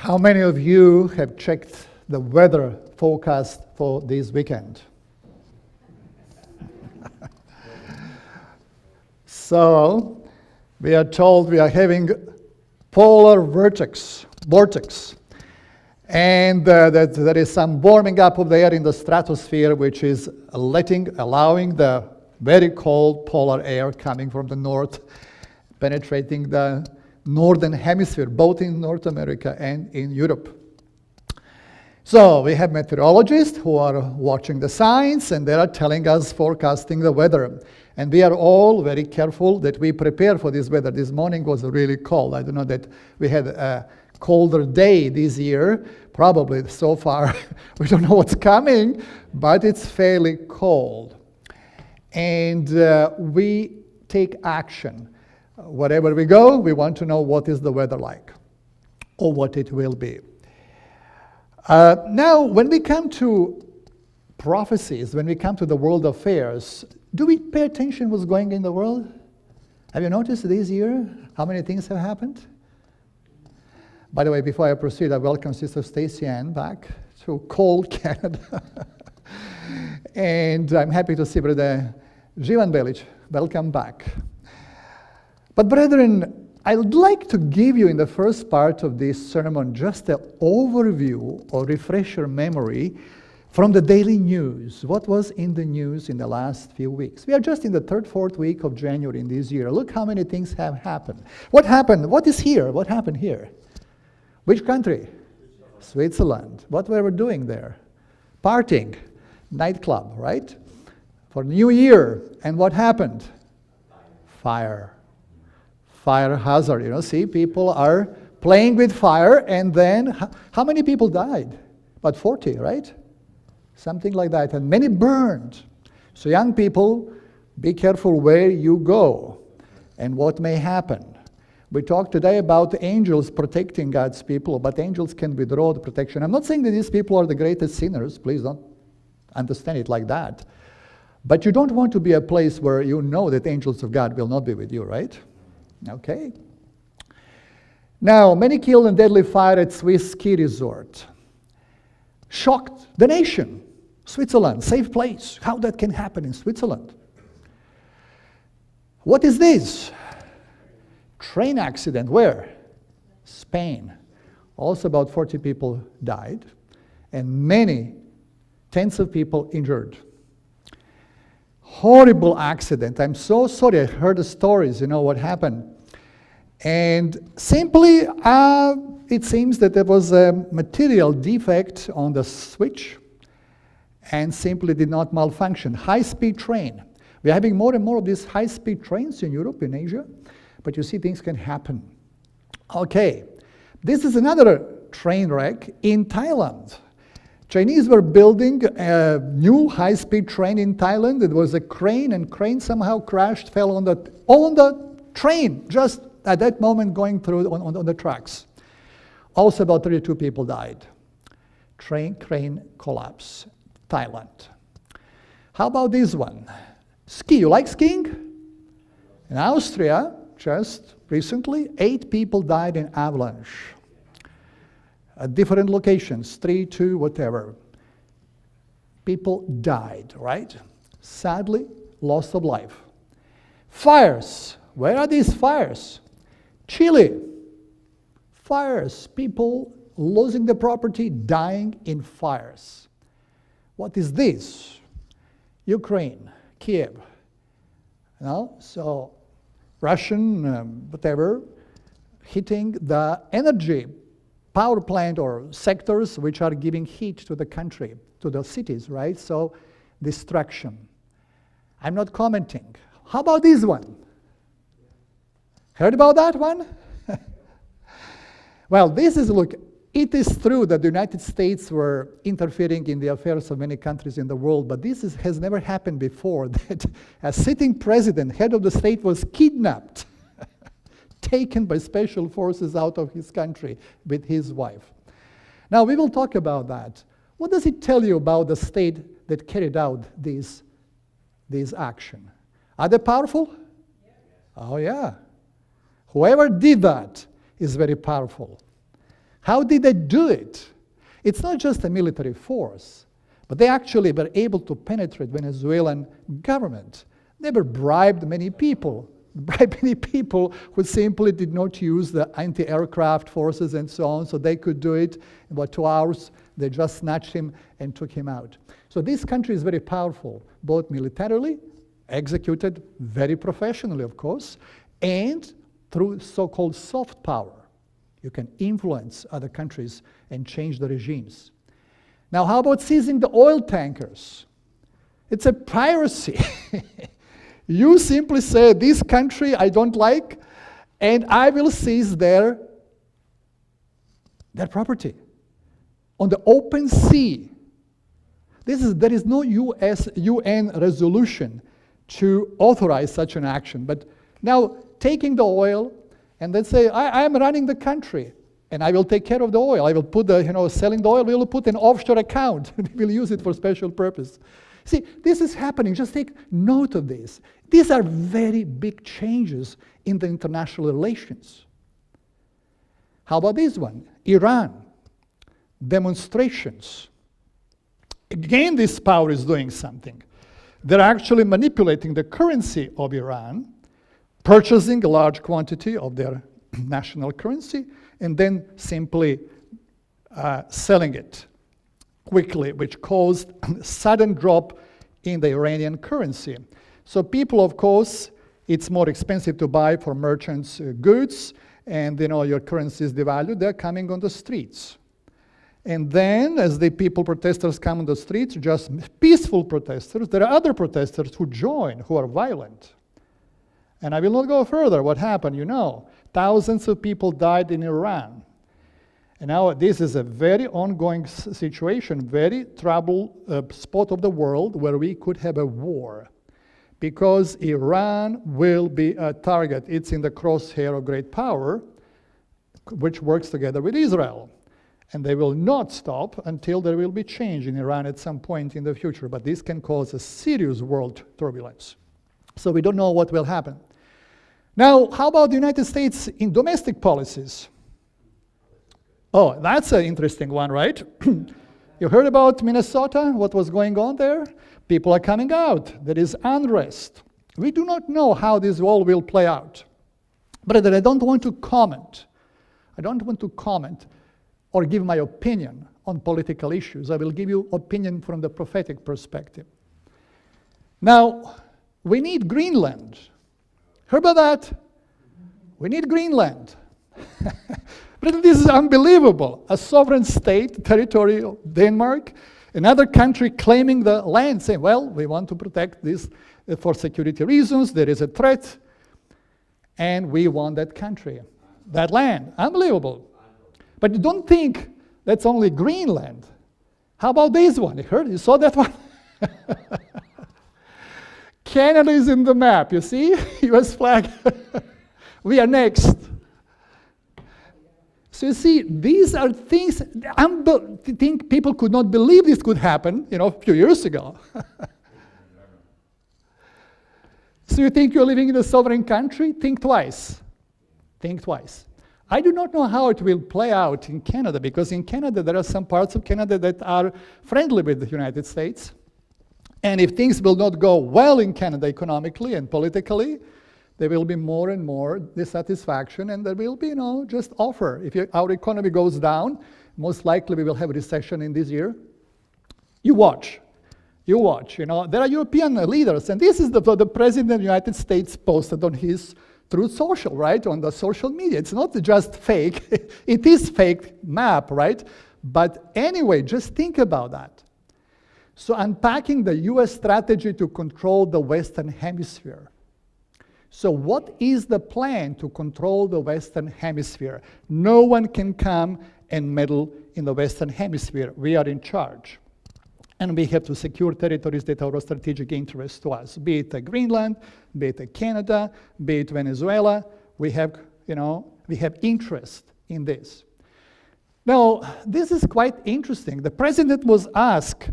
How many of you have checked the weather forecast for this weekend? So, we are told we are having polar vortex, and that there is some warming up of the air in the stratosphere, which is allowing the very cold polar air coming from the north, penetrating the northern hemisphere, both in North America and in Europe. So we have meteorologists who are watching the signs, and they are telling us, forecasting the weather. And we are all very careful that we prepare for this weather. This morning was really cold. I don't know that we had a colder day this year. Probably so far, we don't know what's coming, but it's fairly cold. And we take action. Wherever we go, we want to know what is the weather like, or what it will be. Now, when we come to prophecies, when we come to the world affairs, do we pay attention what's going in the world? Have you noticed this year how many things have happened? By the way, before I proceed, I welcome Sister Stacy Ann back to cold Canada. And I'm happy to see Brother Živan Belić. Welcome back. But brethren, I would like to give you in the first part of this sermon just an overview or refresh your memory from the daily news. What was in the news in the last few weeks? We are just in the third, fourth week of January in this year. Look how many things have happened. What happened? What is here? What happened here? Which country? Switzerland. What were we doing there? Partying. Nightclub, right? For New Year. And what happened? Fire. Fire hazard, see, people are playing with fire, and then how many people died? About 40, right? Something like that, and many burned. So young people, be careful where you go and what may happen. We talked today about angels protecting God's people, but angels can withdraw the protection. I'm not saying that these people are the greatest sinners, please don't understand it like that. But you don't want to be a place where you know that angels of God will not be with you, right? Okay. Now, many killed in deadly fire at Swiss ski resort. Shocked the nation. Switzerland, safe place. How that can happen in Switzerland? What is this? Train accident. Where? Spain. Also about 40 people died, and many tens of people injured. Horrible accident. I'm so sorry. I heard the stories, what happened. And simply, it seems that there was a material defect on the switch and simply did not malfunction. High-speed train. We're having more and more of these high-speed trains in Europe, in Asia, but you see things can happen. Okay, this is another train wreck in Thailand. Chinese were building a new high-speed train in Thailand. It was a crane, and crane somehow crashed, fell on the train, just at that moment going through on the tracks. Also about 32 people died. Crane collapse, Thailand. How about this one? Ski, you like skiing? In Austria, just recently, 8 people died in avalanche. At different locations, 3, 2, whatever. People died, right? Sadly, loss of life. Fires. Where are these fires? Chile. Fires. People losing their property, dying in fires. What is this? Ukraine, Kiev. So Russian, whatever, hitting the energy power plant or sectors which are giving heat to the country, to the cities, right? So, destruction. I'm not commenting. How about this one? Heard about that one? Well, this is, look, it is true that the United States were interfering in the affairs of many countries in the world, but this has never happened before, that a sitting president, head of the state, was kidnapped. Taken by special forces out of his country with his wife. Now, we will talk about that. What does it tell you about the state that carried out these action? Are they powerful? Yes. Oh, yeah. Whoever did that is very powerful. How did they do it? It's not just a military force, but they actually were able to penetrate Venezuelan government. They were bribed many people who simply did not use the anti-aircraft forces and so on, so they could do it in about 2 hours. They just snatched him and took him out. So this country is very powerful, both militarily, executed very professionally, of course, and through so-called soft power. You can influence other countries and change the regimes. Now, how about seizing the oil tankers? It's a piracy. You simply say, this country I don't like, and I will seize their property on the open sea. There is no UN resolution to authorize such an action. But now, taking the oil, and then say, I am running the country, and I will take care of the oil. I will put selling the oil, we will put an offshore account. We will use it for special purpose. See, this is happening. Just take note of this. These are very big changes in the international relations. How about this one? Iran. Demonstrations. Again, this power is doing something. They're actually manipulating the currency of Iran, purchasing a large quantity of their national currency, and then simply selling it quickly, which caused a sudden drop in the Iranian currency. So people, of course, it's more expensive to buy for merchants' goods, and your currency is devalued, they're coming on the streets. And then, as the protesters come on the streets, just peaceful protesters, there are other protesters who join, who are violent. And I will not go further. What happened? Thousands of people died in Iran. And now this is a very ongoing situation, very troubled spot of the world where we could have a war. Because Iran will be a target. It's in the crosshair of great power, which works together with Israel. And they will not stop until there will be change in Iran at some point in the future. But this can cause a serious world turbulence. So we don't know what will happen. Now, how about the United States in domestic policies? Oh, that's an interesting one, right? You heard about Minnesota, what was going on there? People are coming out. There is unrest. We do not know how this all will play out. But I don't want to comment. I don't want to comment or give my opinion on political issues. I will give you opinion from the prophetic perspective. Now, we need Greenland. Heard about that? We need Greenland. But this is unbelievable. A sovereign state, territory of Denmark, another country claiming the land, saying, well, we want to protect this for security reasons, there is a threat, and we want that country, that land. Unbelievable. But you don't think that's only Greenland. How about this one? You saw that one? Canada is in the map, you see? US flag. We are next. So you see, these are things, I think people could not believe this could happen, a few years ago. So you think you're living in a sovereign country? Think twice. Think twice. I do not know how it will play out in Canada, because in Canada there are some parts of Canada that are friendly with the United States. And if things will not go well in Canada economically and politically, there will be more and more dissatisfaction, and there will be, just offer. If our economy goes down, most likely we will have a recession in this year. You watch. There are European leaders, and this is the President of the United States posted on his Truth Social, right, on the social media. It's not just fake. It is fake map, right? But anyway, just think about that. So unpacking the US strategy to control the Western Hemisphere. So what is the plan to control the Western Hemisphere? No one can come and meddle in the Western Hemisphere. We are in charge. And we have to secure territories that are of strategic interest to us, be it Greenland, be it Canada, be it Venezuela. We have interest in this. Now, this is quite interesting. The president was asked,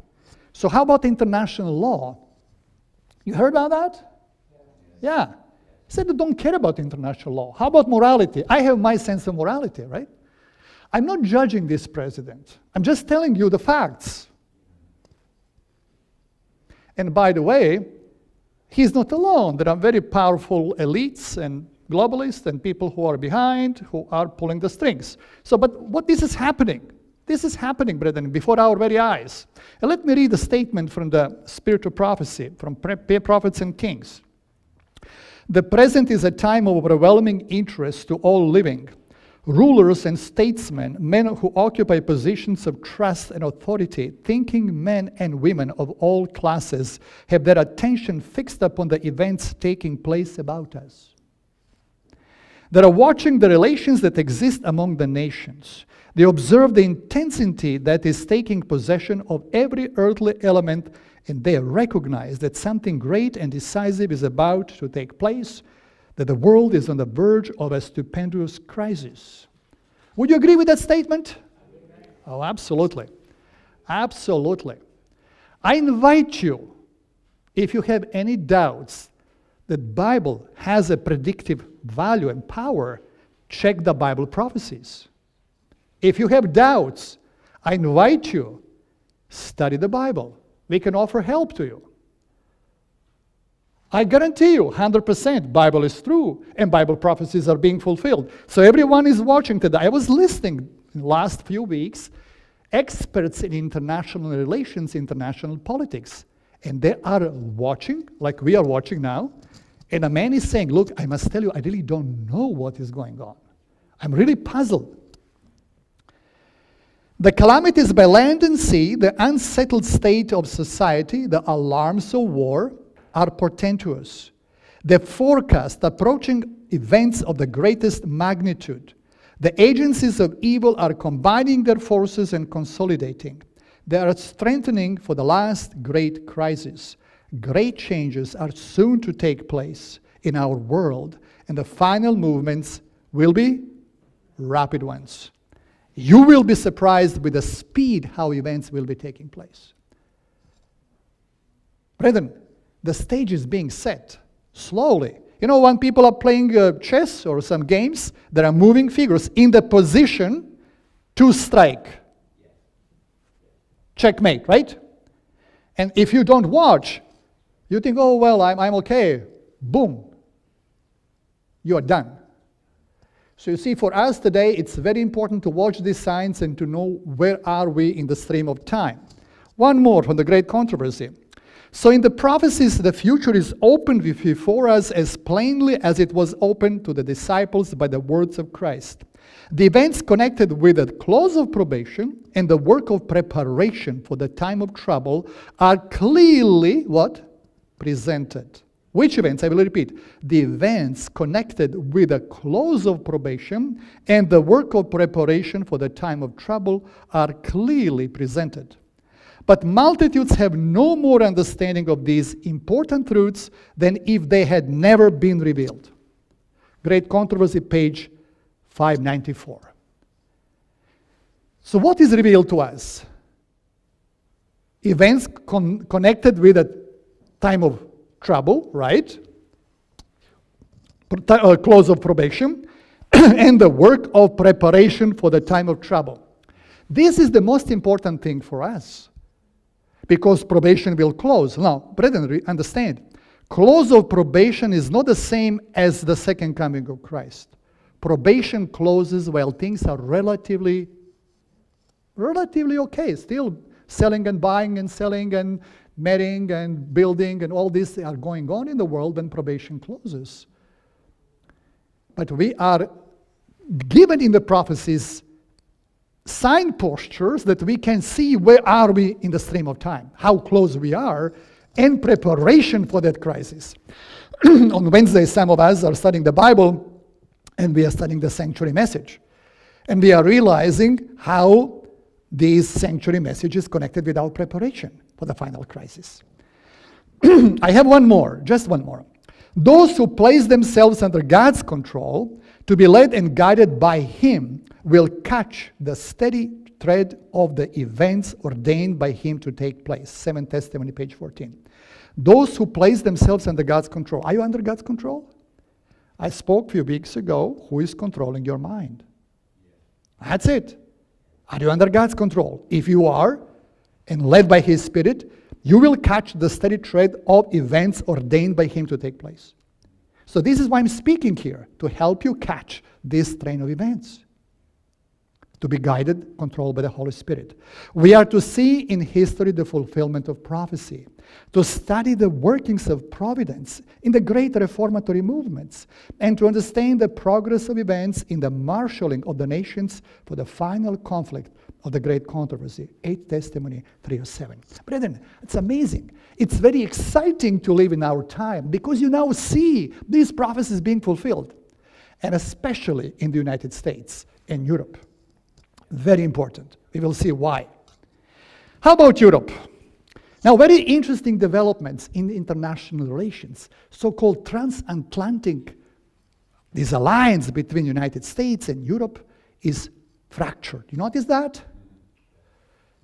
so how about international law? You heard about that? Yeah. He said, I don't care about international law. How about morality? I have my sense of morality, right? I'm not judging this president. I'm just telling you the facts. And by the way, he's not alone. There are very powerful elites and globalists and people who are behind, who are pulling the strings. But this is happening. This is happening, brethren, before our very eyes. And let me read a statement from the Spirit of Prophecy, from Prophets and Kings. The present is a time of overwhelming interest to all living. Rulers and statesmen, men who occupy positions of trust and authority, thinking men and women of all classes, have their attention fixed upon the events taking place about us. They are watching the relations that exist among the nations. They observe the intensity that is taking possession of every earthly element, and they recognize that something great and decisive is about to take place, that the world is on the verge of a stupendous crisis. Would you agree with that statement? Oh, absolutely. Absolutely. I invite you, if you have any doubts that Bible has a predictive value and power, check the Bible prophecies. If you have doubts, I invite you, study the Bible. We can offer help to you. I guarantee you, 100%, Bible is true, and Bible prophecies are being fulfilled. So everyone is watching today. I was listening in the last few weeks, experts in international relations, international politics, and they are watching, like we are watching now, and a man is saying, look, I must tell you, I really don't know what is going on. I'm really puzzled. The calamities by land and sea, the unsettled state of society, the alarms of war are portentous. They forecast approaching events of the greatest magnitude. The agencies of evil are combining their forces and consolidating. They are strengthening for the last great crisis. Great changes are soon to take place in our world, and the final movements will be rapid ones. You will be surprised with the speed how events will be taking place. Brethren, the stage is being set slowly. You know, when people are playing chess or some games, there are moving figures in the position to strike. Checkmate, right? And if you don't watch, you think, oh, well, I'm okay. Boom. You are done. So you see, for us today, it's very important to watch these signs and to know where are we in the stream of time. One more from the great controversy. So in the prophecies, the future is opened before us as plainly as it was opened to the disciples by the words of Christ. The events connected with the close of probation and the work of preparation for the time of trouble are clearly, what? Presented. Which events? I will repeat. The events connected with the close of probation and the work of preparation for the time of trouble are clearly presented. But multitudes have no more understanding of these important truths than if they had never been revealed. Great Controversy, page 594. So what is revealed to us? Events connected with a time of trouble, right? Close of probation, and the work of preparation for the time of trouble. This is the most important thing for us, because probation will close. Now, brethren, understand, close of probation is not the same as the second coming of Christ. Probation closes while things are relatively okay, still selling and buying and selling and marrying and building and all these are going on in the world when probation closes. But we are given in the prophecies sign postures that we can see where are we in the stream of time, how close we are, in preparation for that crisis. On Wednesday, some of us are studying the Bible and we are studying the sanctuary message. And we are realizing how these sanctuary messages connected with our preparation for the final crisis. I have one more, just one more. Those who place themselves under God's control to be led and guided by Him will catch the steady thread of the events ordained by Him to take place. 7th Testimony, page 14. Those who place themselves under God's control. Are you under God's control? I spoke a few weeks ago, who is controlling your mind? That's it. Are you under God's control? If you are, and led by His Spirit, you will catch the steady thread of events ordained by Him to take place. So this is why I'm speaking here, to help you catch this train of events, to be guided, controlled by the Holy Spirit. We are to see in history the fulfillment of prophecy, to study the workings of providence in the great reformatory movements, and to understand the progress of events in the marshalling of the nations for the final conflict of the great controversy, 8 Testimony 3:7. Brethren, it's amazing. It's very exciting to live in our time because you now see these prophecies being fulfilled, and especially in the United States and Europe. Very important. We will see why. How about Europe? Now, very interesting developments in international relations. So-called transatlantic, this alliance between the United States and Europe is fractured. You notice that?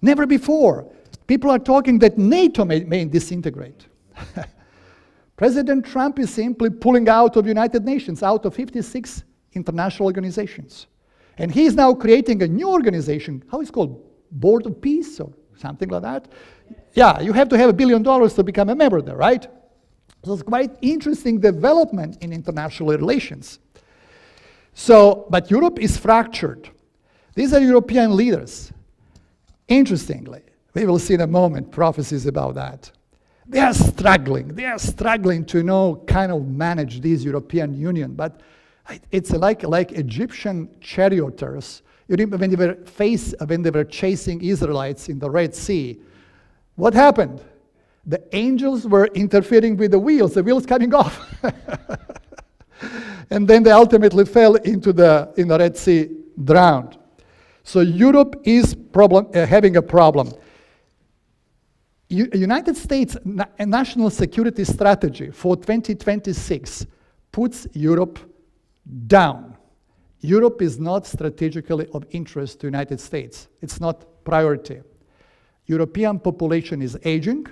Never before. People are talking that NATO may disintegrate. President Trump is simply pulling out of United Nations, out of 56 international organizations. And he's now creating a new organization. How is it called? Board of Peace or something like that? Yeah, you have to have $1 billion to become a member there, right? So it's quite interesting development in international relations. So, but Europe is fractured. These are European leaders. Interestingly, we will see in a moment prophecies about that. They are struggling. They are struggling to kind of manage this European Union. But it's like Egyptian charioteers. You remember when they were chasing Israelites in the Red Sea, what happened? The angels were interfering with the wheels coming off. And then they ultimately fell into in the Red Sea, drowned. So Europe is having a problem. United States national security strategy for 2026 puts Europe down. Europe is not strategically of interest to the United States. It's not priority. European population is aging.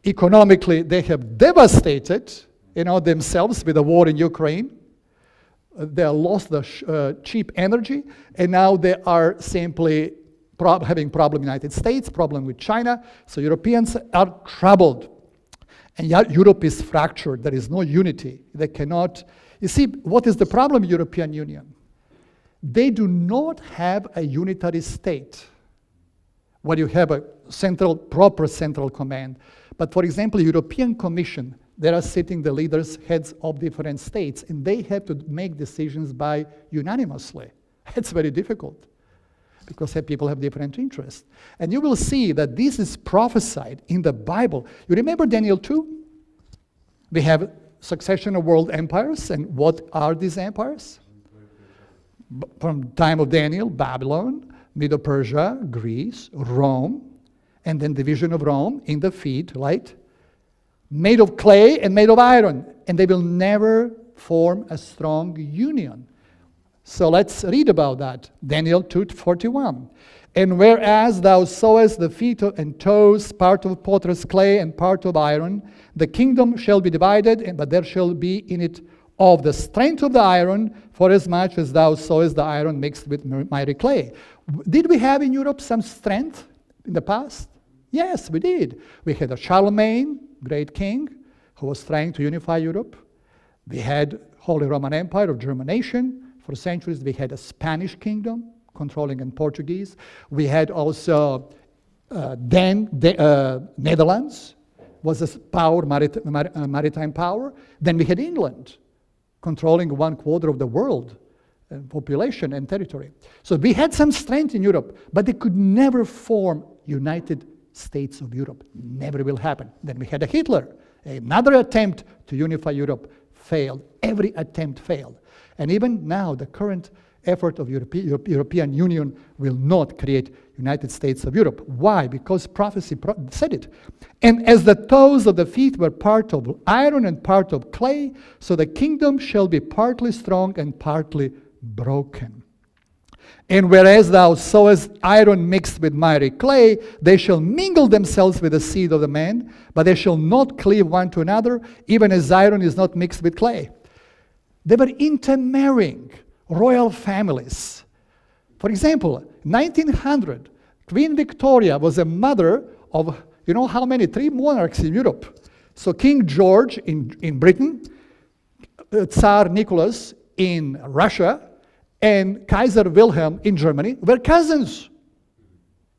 Economically, they have devastated themselves with the war in Ukraine. They lost the cheap energy, and now they are simply having problem in the United States, problem with China. So Europeans are troubled. And yet Europe is fractured. There is no unity. They cannot. You see, what is the problem with the European Union? They do not have a unitary state where you have a proper central command. But for example, European Commission, there are sitting the leaders, heads of different states, and they have to make decisions unanimously. It's very difficult because people have different interests. And you will see that this is prophesied in the Bible. You remember Daniel 2? We have succession of world empires, and what are these empires? From time of Daniel, Babylon, Medo-Persia, Greece, Rome, and then division of Rome in the feet, right? Made of clay and made of iron, and they will never form a strong union. So let's read about that. Daniel 2:41. And whereas thou sawest the feet and toes, part of potter's clay and part of iron, the kingdom shall be divided, but there shall be in it of the strength of the iron, for as much as thou sawest the iron mixed with miry clay. Did we have in Europe some strength in the past? Yes, we did. We had a Charlemagne, great king, who was trying to unify Europe. We had Holy Roman Empire of German nation. For centuries, we had a Spanish kingdom, controlling in Portuguese. We had also Netherlands, was a power, maritime power. Then we had England, controlling 1/4 of the world population and territory. So we had some strength in Europe, but they could never form United States of Europe. Never will happen. Then we had a Hitler. Another attempt to unify Europe failed. Every attempt failed. And even now, the current effort of European Union will not create United States of Europe. Why? Because prophecy said it. And as the toes of the feet were part of iron and part of clay, so the kingdom shall be partly strong and partly broken. And whereas thou sawest iron mixed with miry clay, they shall mingle themselves with the seed of the man, but they shall not cleave one to another, even as iron is not mixed with clay. They were intermarrying royal families. For example, 1900, Queen Victoria was a mother of, you know how many? 3 monarchs in Europe. So King George in Britain, Tsar Nicholas in Russia, and Kaiser Wilhelm in Germany were cousins.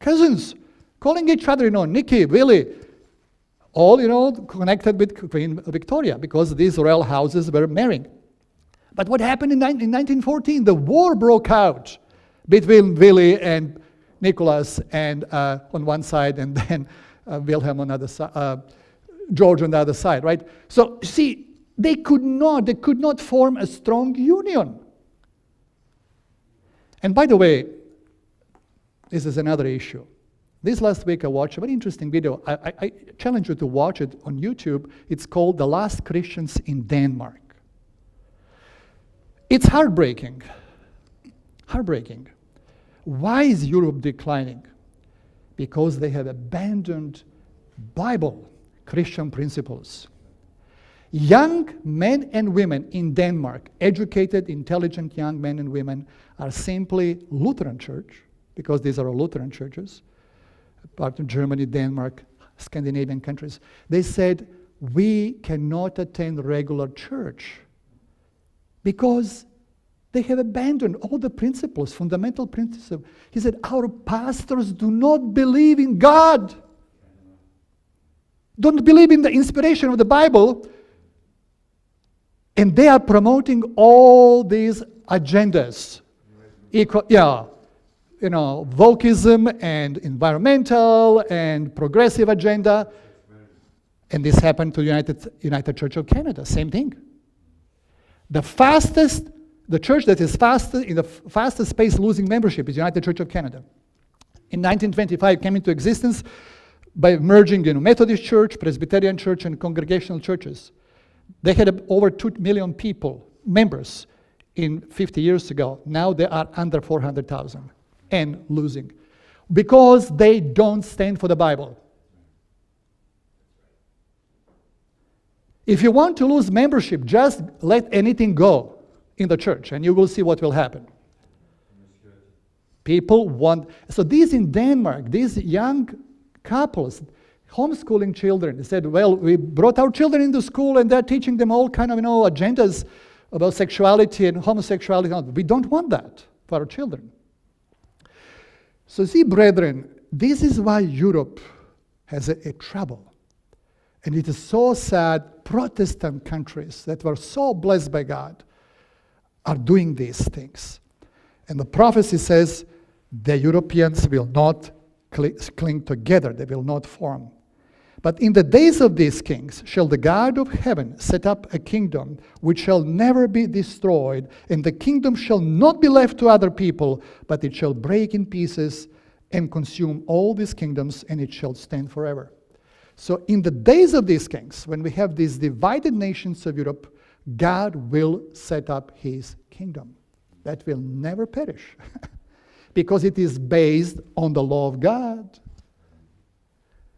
Cousins. Calling each other, Nicky, Willie. All, connected with Queen Victoria because these royal houses were marrying. But what happened in 1914? The war broke out between Willie and Nicholas and on one side, and then Wilhelm on the other side, George on the other side, right? So see, they could not form a strong union. And by the way, this is another issue. This last week I watched a very interesting video. I challenge you to watch it on YouTube. It's called The Last Christians in Denmark. It's heartbreaking. Heartbreaking. Why is Europe declining? Because they have abandoned Bible, Christian principles. Young men and women in Denmark, educated, intelligent young men and women, are simply Lutheran church, because these are all Lutheran churches, part of Germany, Denmark, Scandinavian countries. They said, we cannot attend regular church because they have abandoned all the principles, fundamental principles. He said, our pastors do not believe in God. Don't believe in the inspiration of the Bible. And they are promoting all these agendas. Wokeism and environmental and progressive agenda. And this happened to United Church of Canada, same thing. The church that is in the fastest pace losing membership is United Church of Canada. In 1925, came into existence by merging Methodist Church, Presbyterian Church, and Congregational churches. They had over 2 million members in 50 years ago. Now they are under 400,000 and losing because they don't stand for the Bible. If you want to lose membership, just let anything go in the church and you will see what will happen. People want, so these in Denmark, these young couples, homeschooling children, they said, well, we brought our children into school and they're teaching them all kind of, agendas about sexuality and homosexuality. No, we don't want that for our children. So see, brethren, this is why Europe has a trouble. And it is so sad Protestant countries that were so blessed by God are doing these things. And the prophecy says the Europeans will not cling together, they will not form. But in the days of these kings shall the God of heaven set up a kingdom which shall never be destroyed, and the kingdom shall not be left to other people, but it shall break in pieces and consume all these kingdoms, and it shall stand forever. So in the days of these kings, when we have these divided nations of Europe, God will set up his kingdom. That will never perish. Because it is based on the law of God.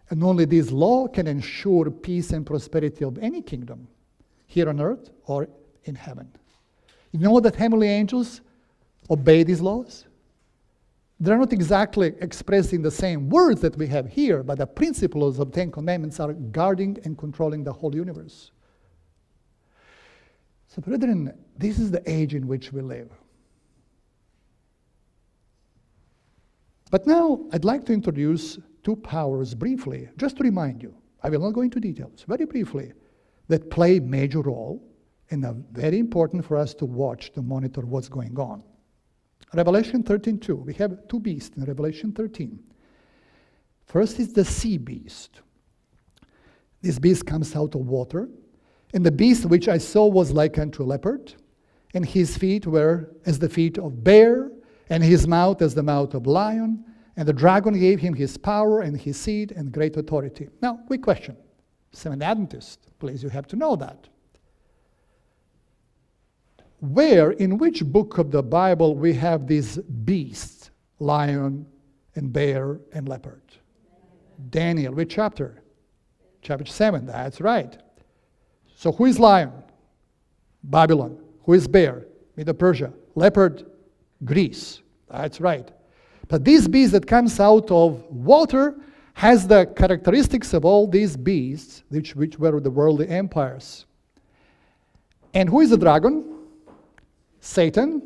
And only this law can ensure peace and prosperity of any kingdom, here on earth or in heaven. You know that heavenly angels obey these laws? They're not exactly expressed in the same words that we have here, but the principles of the Ten Commandments are guarding and controlling the whole universe. So, brethren, this is the age in which we live. But now, I'd like to introduce 2 powers briefly, just to remind you. I will not go into details, very briefly, that play a major role and are very important for us to watch, to monitor what's going on. Revelation 13:2. We have 2 beasts in Revelation 13. First is the sea beast. This beast comes out of water, and the beast which I saw was like unto a leopard, and his feet were as the feet of bear, and his mouth as the mouth of lion, and the dragon gave him his power and his seat and great authority. Now, quick question. Seventh Adventist, please, you have to know that. Where, in which book of the Bible we have these beasts, lion and bear and leopard? Daniel, which chapter? Chapter 7, that's right. So who is lion? Babylon. Who is bear? Medo-Persia. Leopard? Greece. That's right. But this beast that comes out of water has the characteristics of all these beasts, which were the worldly empires. And who is the dragon? Satan.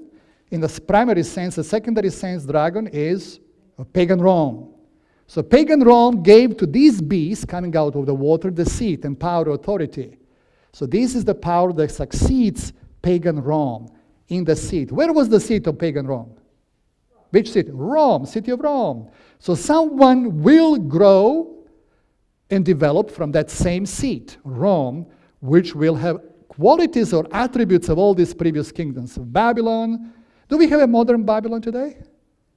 In the primary sense, the secondary sense, dragon is a pagan Rome. So pagan Rome gave to these beasts coming out of the water the seat and power, authority. So this is the power that succeeds pagan Rome in the seat. Where was the seat of pagan Rome? Which city? Rome, city of Rome. So someone will grow and develop from that same seat, Rome, which will have qualities or attributes of all these previous kingdoms. Of Babylon. Do we have a modern Babylon today?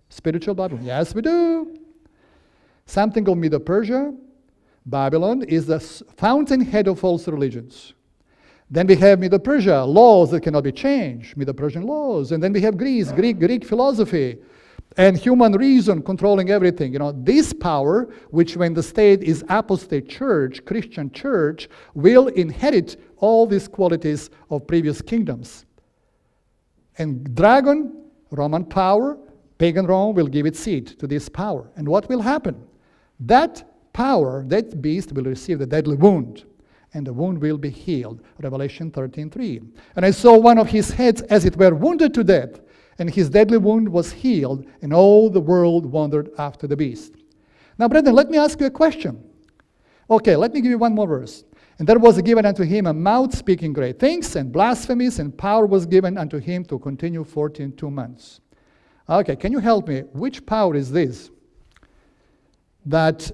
Spiritual Babylon? Yes, we do. Something of Medo-Persia. Babylon is the fountainhead of false religions. Then we have Medo-Persia, laws that cannot be changed, Medo-Persian laws. And then we have Greece, Greek philosophy, and human reason controlling everything. You know, this power, which when the state is apostate church, Christian church, will inherit all these qualities of previous kingdoms. And dragon, Roman power, pagan Rome will give its seat to this power. And what will happen? That power, that beast will receive the deadly wound, and the wound will be healed. Revelation 13:3. And I saw one of his heads as it were wounded to death, and his deadly wound was healed, and all the world wandered after the beast. Now, brethren, let me ask you a question. Okay, let me give you one more verse. And there was given unto him a mouth speaking great things, and blasphemies, and power was given unto him to continue 42 months. Okay, can you help me? Which power is this? That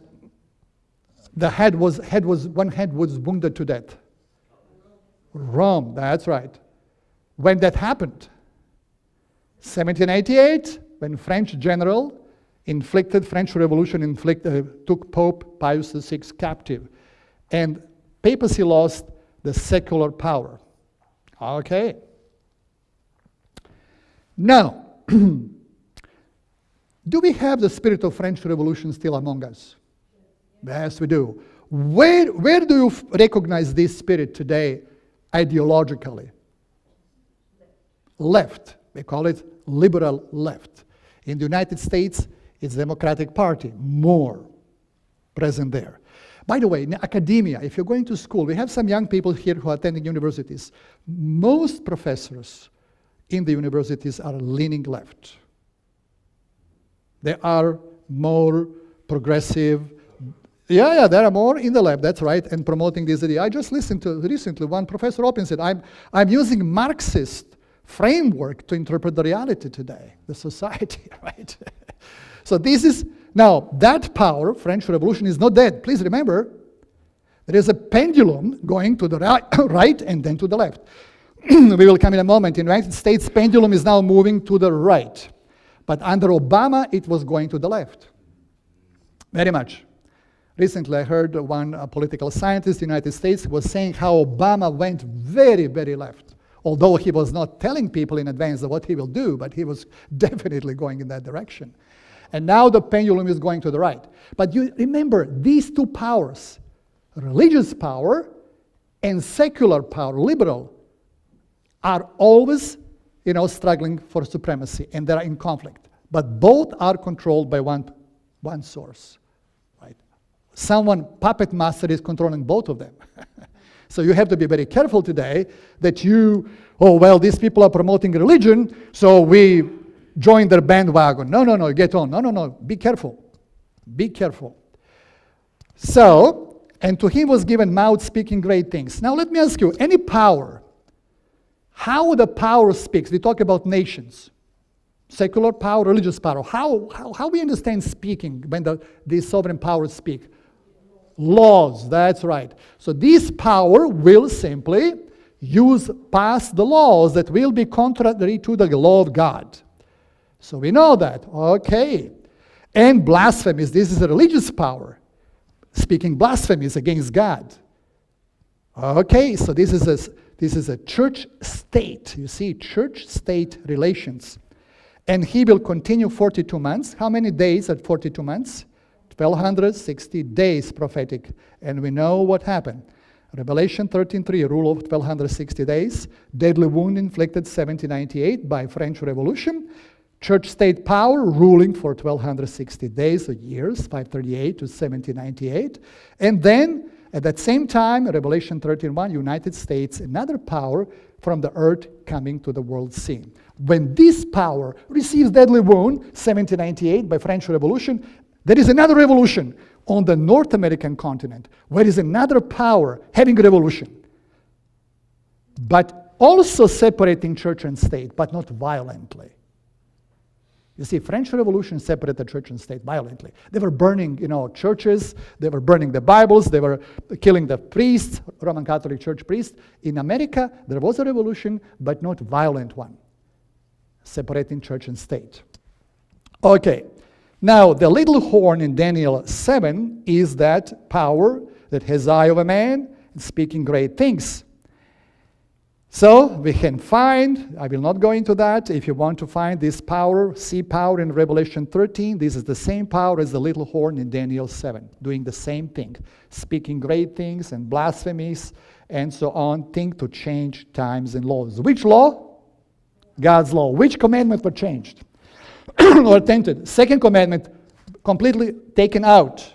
the one head was wounded to death. Rome, that's right. When that happened? 1788, when French general French Revolution took Pope Pius VI captive. And papacy lost the secular power. Okay. Now, do we have the spirit of French Revolution still among us? Yes, we do. Where do you recognize this spirit today ideologically? Left. We call it liberal left. In the United States, it's Democratic Party, more present there. By the way, in academia, if you're going to school, we have some young people here who are attending universities. Most professors in the universities are leaning left. They are more progressive. Yeah, there are more in the left, that's right, and promoting this idea. I just listened to recently one professor open said, I'm using Marxist framework to interpret the reality today, the society, right? So this is, now that power, French Revolution, is not dead. Please remember, there is a pendulum going to the right and then to the left. We will come in a moment. In the United States, pendulum is now moving to the right. But under Obama, it was going to the left. Very much. Recently, I heard one political scientist in the United States was saying how Obama went very, very left. Although he was not telling people in advance of what he will do, but he was definitely going in that direction. And now the pendulum is going to the right. But you remember, these two powers, religious power and secular power, liberal, are always, struggling for supremacy, and they are in conflict. But both are controlled by one source, right? Someone, puppet master, is controlling both of them. So you have to be very careful today that these people are promoting religion, so we join their bandwagon. No, get on. No, be careful. Be careful. So, and to him was given mouth speaking great things. Now let me ask you, any power, how the power speaks, we talk about nations, secular power, religious power, how we understand speaking when these sovereign powers speak? Laws, that's right. So this power will simply pass the laws that will be contrary to the law of God. So we know that, okay. And blasphemies, this is a religious power, speaking blasphemies against God. Okay, so this is a church-state, you see, church-state relations. And he will continue 42 months. How many days at 42 months? 1,260 days prophetic. And we know what happened. Revelation 13:3, rule of 1,260 days. Deadly wound inflicted 1798 by French Revolution. Church-state power ruling for 1260 days or years, 538 to 1798. And then, at that same time, Revelation 13:1, United States, another power from the earth coming to the world scene. When this power receives deadly wound, 1798 by French Revolution, there is another revolution on the North American continent, where is another power having a revolution, but also separating church and state, but not violently. You see, French Revolution separated church and state violently. They were burning, churches. They were burning the Bibles. They were killing the priests, Roman Catholic Church priests. In America, there was a revolution, but not a violent one, separating church and state. Okay, now the little horn in Daniel 7 is that power that has eye of a man, speaking great things. So we can find, I will not go into that, if you want to find this power, see power in Revelation 13, this is the same power as the little horn in Daniel 7, doing the same thing, speaking great things and blasphemies and so on, thing to change times and laws. Which law? God's law. Which commandment were changed or attempted? Second commandment, completely taken out.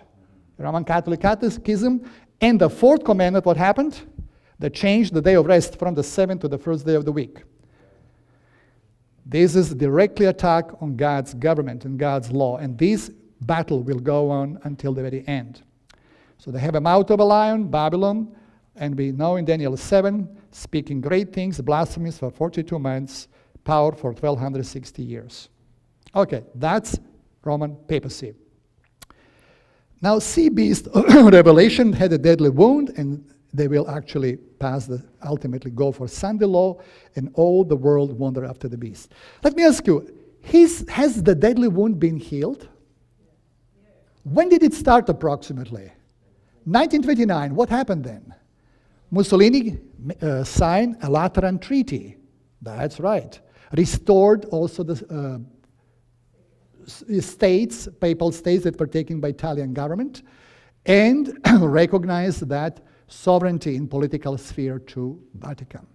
Roman Catholic Catechism. And the fourth commandment, what happened? They changed the day of rest from the seventh to the first day of the week. This is directly attack on God's government and God's law, and this battle will go on until the very end. So they have a mouth of a lion, Babylon, and we know in Daniel 7, speaking great things, blasphemies for 42 months, power for 1260 years. Okay, that's Roman papacy. Now, sea beast Revelation had a deadly wound, and they will actually ultimately go for Sunday law, and all the world wander after the beast. Let me ask you, has the deadly wound been healed? When did it start approximately? 1929. What happened then? Mussolini signed a Lateran Treaty. That's right. Restored also the states, papal states that were taken by Italian government, and recognized that sovereignty in political sphere to Vatican.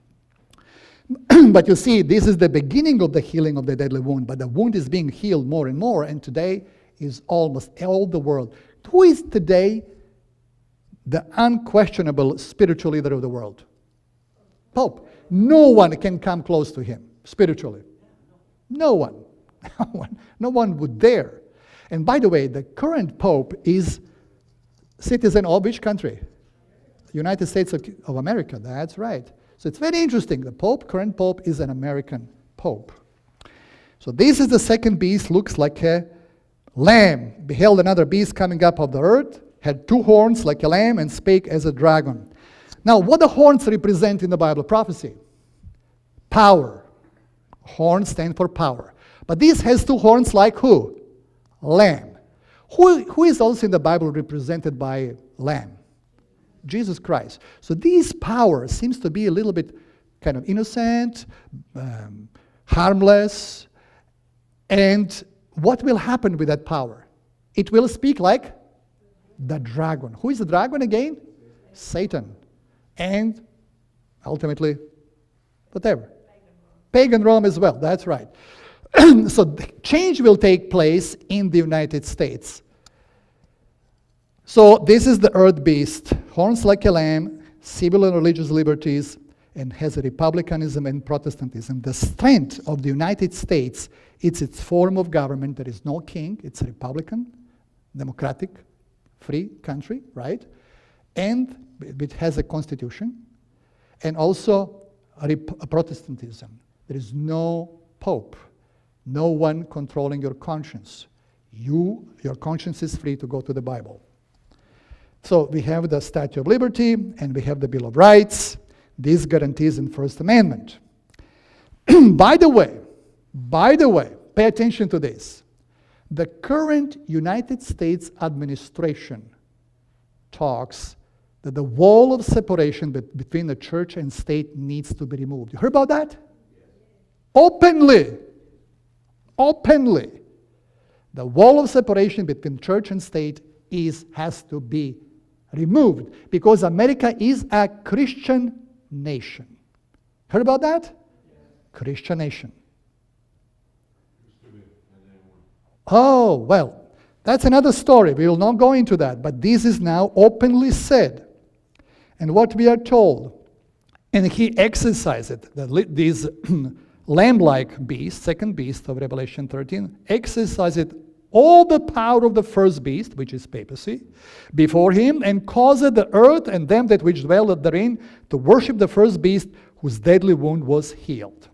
But you see, this is the beginning of the healing of the deadly wound, but the wound is being healed more and more, and today is almost all the world. Who is today the unquestionable spiritual leader of the world? Pope. No one can come close to him spiritually. No one. No one would dare. And by the way, the current Pope is citizen of which country? United States of America, that's right. So it's very interesting. The current Pope is an American Pope. So this is the second beast, looks like a lamb. Beheld another beast coming up of the earth, had two horns like a lamb, and spake as a dragon. Now, what the horns represent in the Bible prophecy? Power. Horns stand for power. But this has two horns like who? Lamb. Who is also in the Bible represented by lamb? Jesus Christ. So this power seems to be a little bit kind of innocent, harmless. And what will happen with that power? It will speak like the dragon. Who is the dragon again? Satan. And ultimately, whatever. Pagan Rome as well, that's right. So the change will take place in the United States. So this is the earth beast, horns like a lamb, civil and religious liberties, and has a republicanism and Protestantism. The strength of the United States, it's its form of government. There is no king. It's a republican, democratic, free country, right? And it has a constitution, and also a Protestantism. There is no pope, no one controlling your conscience. Your conscience is free to go to the Bible. So we have the Statue of Liberty, and we have the Bill of Rights. These guarantees in First Amendment. By the way, pay attention to this. The current United States administration talks that the wall of separation between the church and state needs to be removed. You heard about that? Openly. The wall of separation between church and state has to be removed because America is a Christian nation. Heard about that? Christian nation. Oh, well, that's another story. We will not go into that. But this is now openly said. And what we are told, and he exercised it, this lamb-like beast, second beast of Revelation 13, exercised all the power of the first beast, which is papacy, before him, and caused the earth and them that which dwell therein to worship the first beast, whose deadly wound was healed.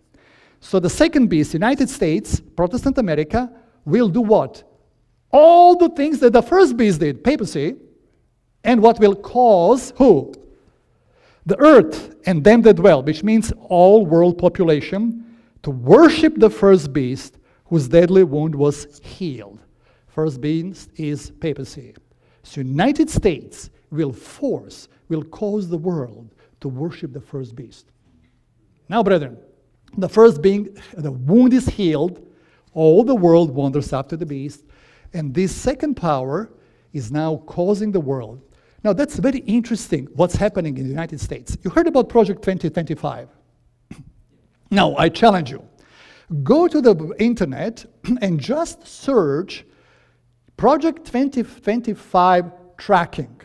So the second beast, United States, Protestant America, will do what? All the things that the first beast did, papacy, and what will cause who? The earth and them that dwell, which means all world population, to worship the first beast, whose deadly wound was healed. First beast is papacy. So United States will cause the world to worship the first beast. Now, brethren, the first being, the wound is healed, all the world wanders after the beast, and this second power is now causing the world. Now, that's very interesting what's happening in the United States. You heard about Project 2025. Now, I challenge you. Go to the internet and just search Project 2025 tracking.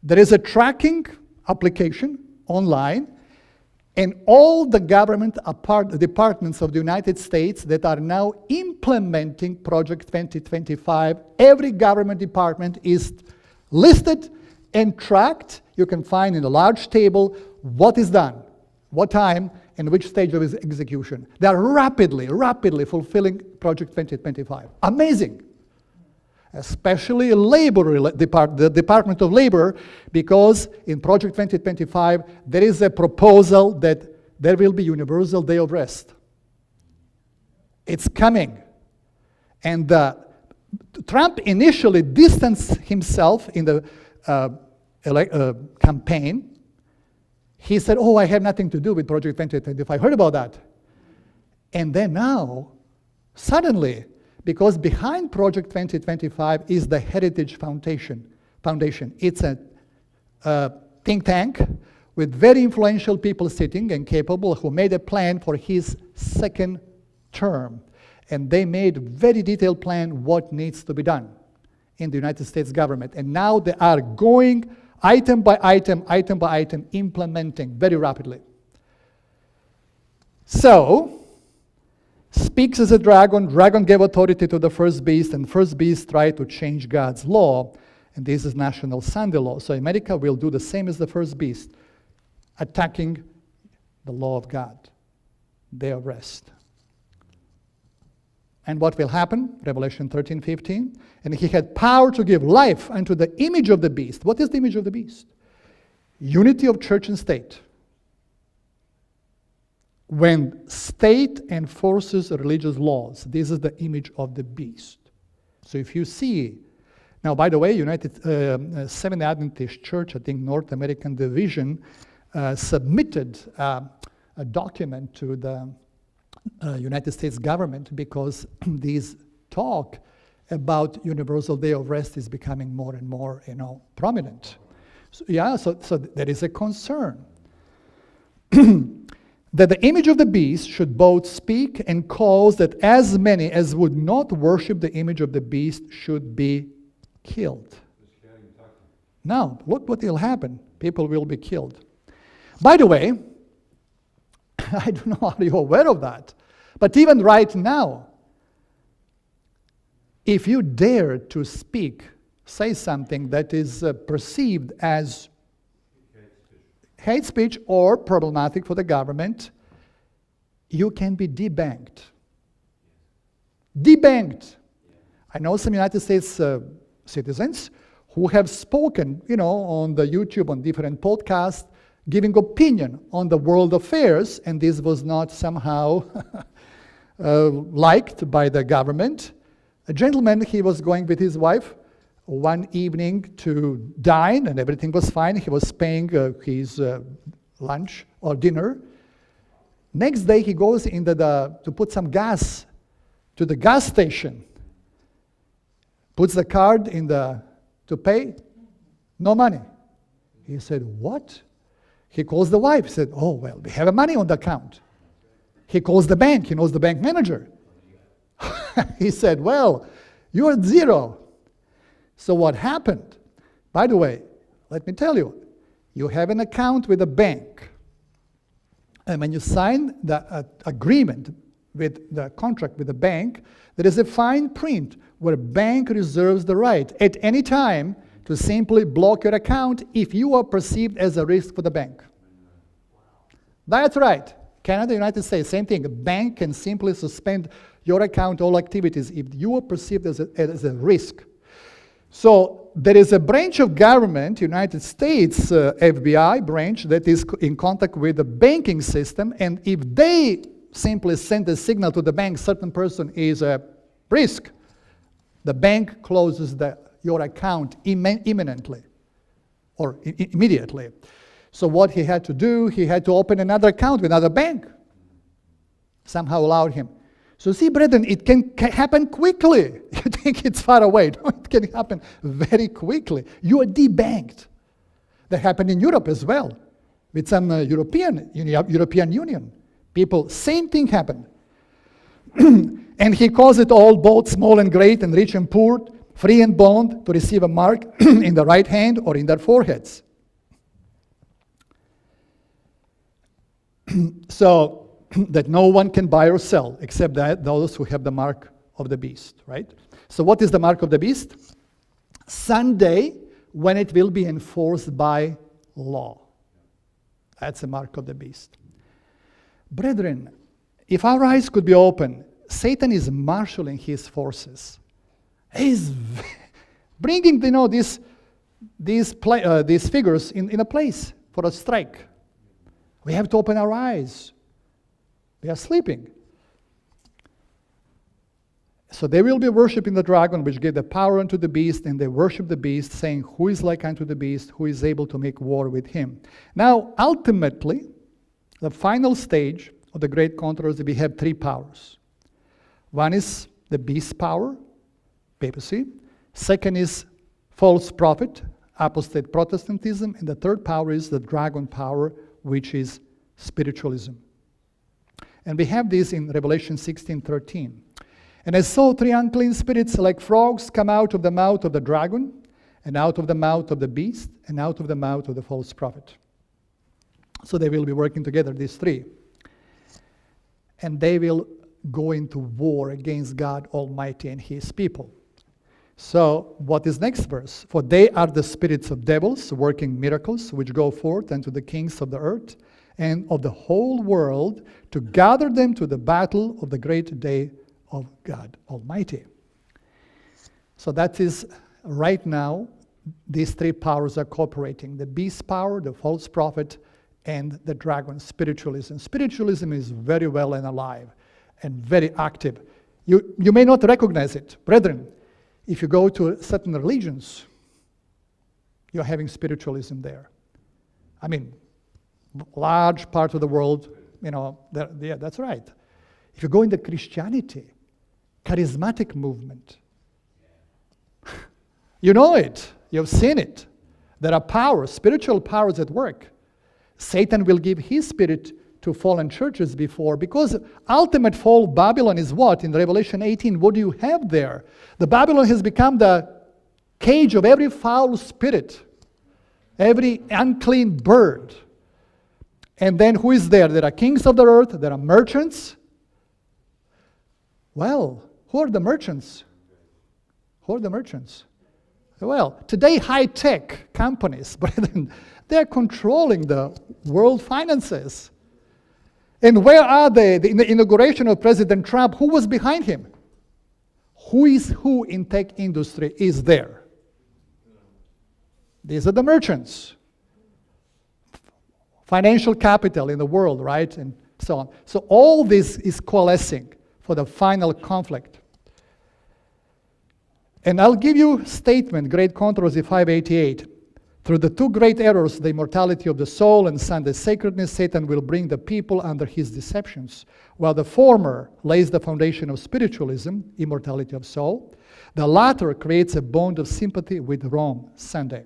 There is a tracking application online, and all the government departments of the United States that are now implementing Project 2025, every government department is listed and tracked. You can find in a large table what is done, what time, and which stage of its execution. They are rapidly fulfilling Project 2025. Amazing. Especially the Department of Labor, because in Project 2025, there is a proposal that there will be universal day of rest. It's coming. And Trump initially distanced himself in the campaign. He said, oh, I have nothing to do with Project 2025. Heard about that? And then now, suddenly, because behind Project 2025 is the Heritage Foundation. It's a think tank with very influential people sitting and capable who made a plan for his second term. And they made a very detailed plan what needs to be done in the United States government. And now they are going item by item, implementing very rapidly. So, speaks as a dragon. Dragon gave authority to the first beast, and first beast tried to change God's law. And this is National Sunday law. So America will do the same as the first beast, attacking the law of God, day of rest. And what will happen? Revelation 13:15. And he had power to give life unto the image of the beast. What is the image of the beast? Unity of church and state. When state enforces religious laws, this is the image of the beast. So if you see, now by the way, Seventh Adventist Church, I think North American Division, submitted a document to the United States government because this talk about Universal Day of Rest is becoming more and more, prominent. So there is a concern. That the image of the beast should both speak and cause that as many as would not worship the image of the beast should be killed. Now, look what will happen. People will be killed. By the way, I don't know how you're aware of that, but even right now, if you dare to say something that is perceived as hate speech or problematic for the government, you can be debanked. Debanked. I know some United States citizens who have spoken, on the YouTube, on different podcasts, giving opinion on the world affairs, and this was not somehow liked by the government. A gentleman, he was going with his wife one evening to dine, and everything was fine. He was paying his lunch or dinner. Next day, he goes in to put some gas to the gas station. Puts the card to pay. No money. He said, what? He calls the wife. He said, oh, well, we have money on the account. He calls the bank. He knows the bank manager. He said, well, you're at zero. So what happened? By the way, let me tell you, you have an account with a bank. And when you sign the agreement with the contract with the bank, there is a fine print where bank reserves the right at any time to simply block your account if you are perceived as a risk for the bank. That's right. Canada, United States, same thing. A bank can simply suspend your account, all activities, if you are perceived as a risk. So there is a branch of government, United States FBI branch, that is in contact with the banking system, and if they simply send a signal to the bank, certain person is a risk, the bank closes your account imminently or immediately. So what he had to do, he had to open another account with another bank. Somehow allowed him. So see, brethren, it can happen quickly. You think it's far away. No, it can happen very quickly. You are debanked. That happened in Europe as well, with some European Union. People, same thing happened. And he calls it all, both small and great, and rich and poor, free and bond, to receive a mark in the right hand or in their foreheads. So that no one can buy or sell except those who have the mark of the beast, right? So what is the mark of the beast? Sunday, when it will be enforced by law. That's the mark of the beast. Brethren, if our eyes could be open, Satan is marshaling his forces. He's bringing, these figures in a place for a strike. We have to open our eyes. They are sleeping. So they will be worshiping the dragon, which gave the power unto the beast, and they worship the beast, saying, who is like unto the beast, who is able to make war with him? Now, ultimately, the final stage of the great controversy, we have three powers. One is the beast power, papacy. Second is false prophet, apostate Protestantism. And the third power is the dragon power, which is spiritualism. And we have this in Revelation 16:13. And I saw three unclean spirits like frogs come out of the mouth of the dragon, and out of the mouth of the beast, and out of the mouth of the false prophet. So they will be working together, these three. And they will go into war against God Almighty and his people. So what is next verse? For they are the spirits of devils working miracles, which go forth unto the kings of the earth and of the whole world to gather them to the battle of the great day of God Almighty. So that is right now, these three powers are cooperating. The beast power, the false prophet, and the dragon, spiritualism. Spiritualism is very well and alive and very active. You may not recognize it. Brethren, if you go to certain religions, you're having spiritualism there. I mean, large part of the world, yeah, that's right. If you go into Christianity, charismatic movement, you know it, you've seen it. There are powers, spiritual powers at work. Satan will give his spirit to fallen churches because ultimate fall of Babylon is what? In Revelation 18, what do you have there? The Babylon has become the cage of every foul spirit, every unclean bird. And then who is there? There are kings of the earth, there are merchants. Well, who are the merchants? Who are the merchants? Well, today high-tech companies, brethren, they're controlling the world finances. And where are they? In the inauguration of President Trump, who was behind him? Who is who in tech industry is there? These are the merchants. Financial capital in the world, right? And so on. So all this is coalescing for the final conflict. And I'll give you a statement, Great Controversy 588. Through the two great errors, the immortality of the soul and Sunday's sacredness, Satan will bring the people under his deceptions. While the former lays the foundation of spiritualism, immortality of soul, the latter creates a bond of sympathy with Rome, Sunday.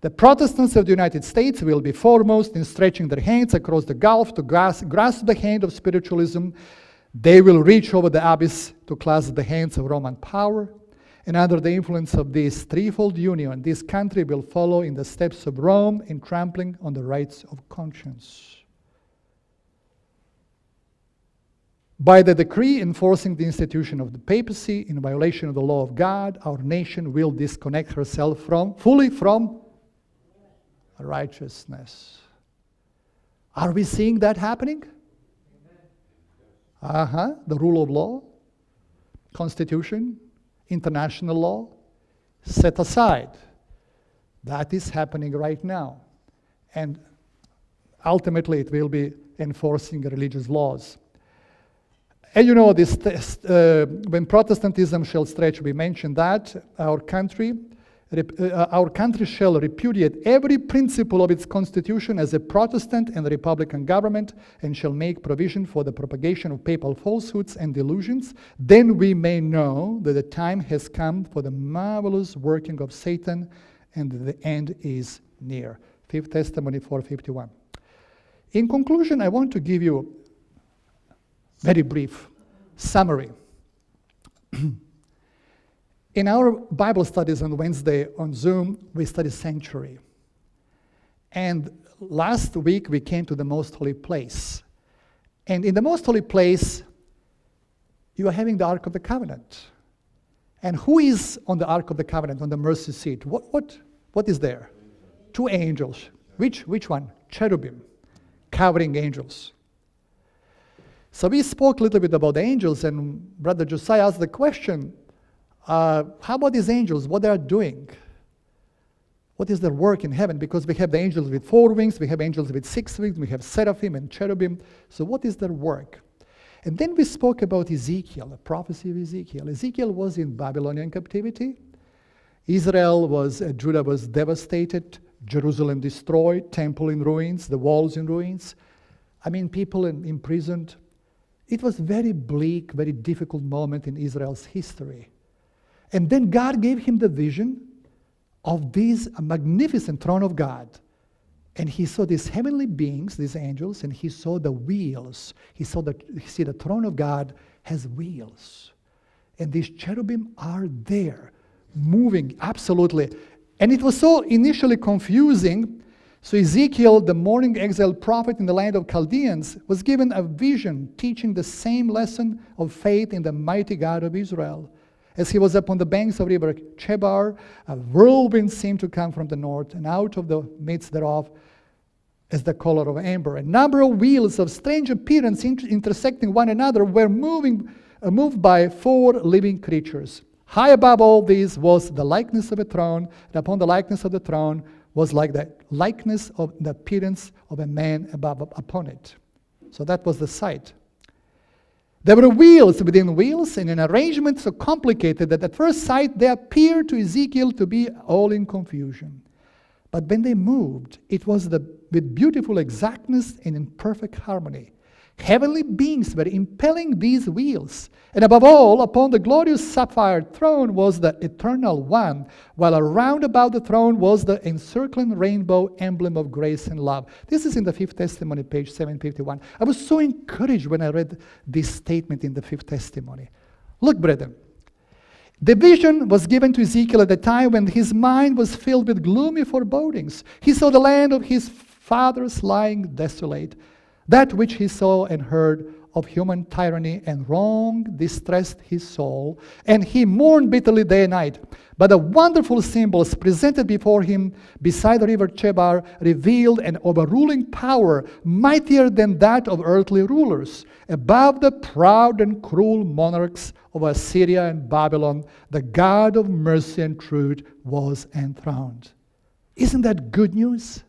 The Protestants of the United States will be foremost in stretching their hands across the gulf to grasp the hand of spiritualism. They will reach over the abyss to clasp the hands of Roman power, and under the influence of this threefold union, this country will follow in the steps of Rome in trampling on the rights of conscience. By the decree enforcing the institution of the papacy in violation of the law of God, our nation will disconnect herself fully from righteousness. Are we seeing that happening? The rule of law, constitution, international law, set aside. That is happening right now. And ultimately it will be enforcing religious laws. And you know, when Protestantism shall stretch, we mentioned that, our country shall repudiate every principle of its constitution as a Protestant and republican government, and shall make provision for the propagation of papal falsehoods and delusions. Then we may know that the time has come for the marvelous working of Satan, and the end is near. 5th Testimony 4:51. In conclusion, I want to give you a very brief summary. In our Bible studies on Wednesday on Zoom, we study sanctuary. And last week we came to the most holy place. And in the most holy place, you are having the Ark of the Covenant. And who is on the Ark of the Covenant, on the mercy seat? What is there? 2 angels. Which one? Cherubim, covering angels. So we spoke a little bit about the angels, and Brother Josiah asked the question, how about these angels? What they are doing? What is their work in heaven? Because we have the angels with 4 wings, we have angels with 6 wings, we have seraphim and cherubim. So what is their work? And then we spoke about Ezekiel, the prophecy of Ezekiel. Ezekiel was in Babylonian captivity. Judah was devastated, Jerusalem destroyed, temple in ruins, the walls in ruins. People imprisoned. It was very bleak, very difficult moment in Israel's history. And then God gave him the vision of this magnificent throne of God. And he saw these heavenly beings, these angels, and he saw the wheels. He saw the throne of God has wheels. And these cherubim are there, moving absolutely. And it was so initially confusing. So Ezekiel, the morning exiled prophet in the land of Chaldeans, was given a vision teaching the same lesson of faith in the mighty God of Israel. As he was upon the banks of river Chebar, a whirlwind seemed to come from the north, and out of the midst thereof as the color of amber. A number of wheels of strange appearance intersecting one another were moved by 4 living creatures. High above all these was the likeness of a throne, and upon the likeness of the throne was like the likeness of the appearance of a man upon it. So that was the sight. There were wheels within wheels, and an arrangement so complicated that at first sight they appeared to Ezekiel to be all in confusion. But when they moved, it was with beautiful exactness and in perfect harmony. Heavenly beings were impelling these wheels, and above all, upon the glorious sapphire throne was the Eternal One, while around about the throne was the encircling rainbow emblem of grace and love. This is in the 5th Testimony, page 751. I was so encouraged when I read this statement in the 5th Testimony. Look, brethren, the vision was given to Ezekiel at the time when his mind was filled with gloomy forebodings. He saw the land of his fathers lying desolate. That which he saw and heard of human tyranny and wrong distressed his soul, and he mourned bitterly day and night. But the wonderful symbols presented before him beside the river Chebar revealed an overruling power mightier than that of earthly rulers. Above the proud and cruel monarchs of Assyria and Babylon, the God of mercy and truth was enthroned. Isn't that good news?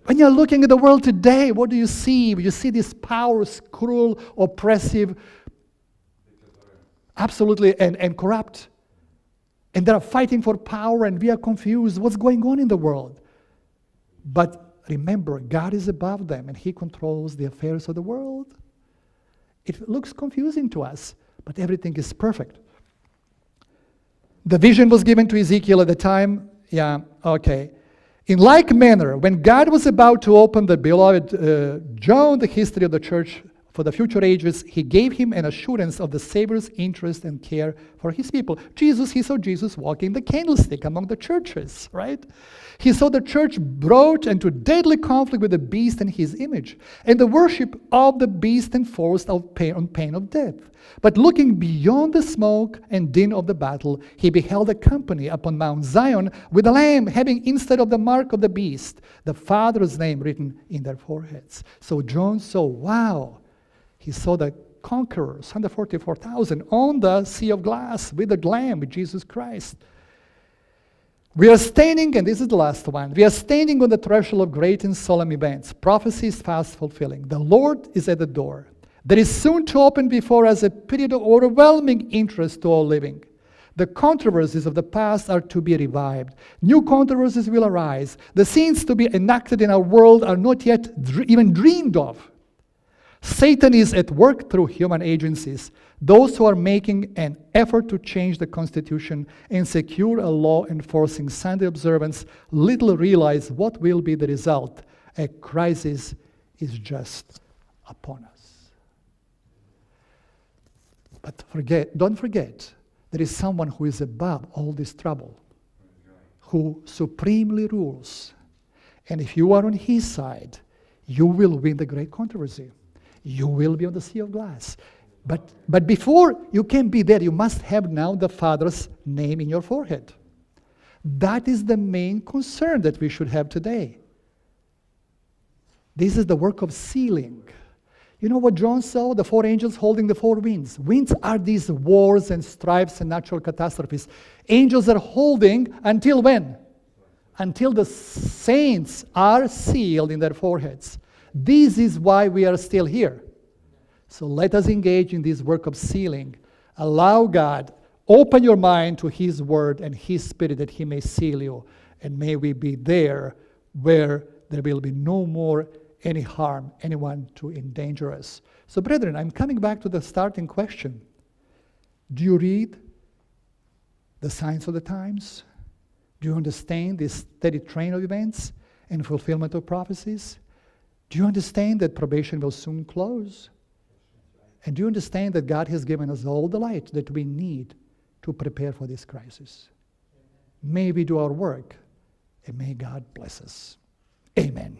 When you're looking at the world today, what do you see? You see these powers, cruel, oppressive, absolutely, and corrupt. And they're fighting for power, and we are confused. What's going on in the world? But remember, God is above them, and He controls the affairs of the world. It looks confusing to us, but everything is perfect. The vision was given to Ezekiel at the time. In like manner, when God was about to open the beloved John, the history of the church for the future ages, he gave him an assurance of the Savior's interest and care for his people. He saw Jesus walking the candlestick among the churches, right? He saw the church brought into deadly conflict with the beast and his image, and the worship of the beast enforced on pain of death. But looking beyond the smoke and din of the battle, he beheld a company upon Mount Zion with a lamb having instead of the mark of the beast, the Father's name written in their foreheads. So John saw, wow, he saw the conquerors, 144,000, on the sea of glass with the lamb, with Jesus Christ. We are standing, and this is the last one, we are standing on the threshold of great and solemn events. Prophecy is fast fulfilling. The Lord is at the door. There is soon to open before us a period of overwhelming interest to all living. The controversies of the past are to be revived. New controversies will arise. The scenes to be enacted in our world are not yet even dreamed of. Satan is at work through human agencies. Those who are making an effort to change the Constitution and secure a law enforcing Sunday observance little realize what will be the result. A crisis is just upon us. But don't forget, there is someone who is above all this trouble, who supremely rules. And if you are on his side, you will win the great controversy. You will be on the sea of glass. But before you can be there, you must have now the Father's name in your forehead. That is the main concern that we should have today. This is the work of sealing. You know what John saw? The four angels holding the four winds. Winds are these wars and strifes and natural catastrophes. Angels are holding until when? Until the saints are sealed in their foreheads. This is why we are still here. So let us engage in this work of sealing. Allow God, open your mind to his word and his spirit that he may seal you. And may we be there where there will be no more any harm, anyone to endanger us. So brethren, I'm coming back to the starting question. Do you read the signs of the times? Do you understand this steady train of events and fulfillment of prophecies? Do you understand that probation will soon close? And do you understand that God has given us all the light that we need to prepare for this crisis? May we do our work, and may God bless us. Amen.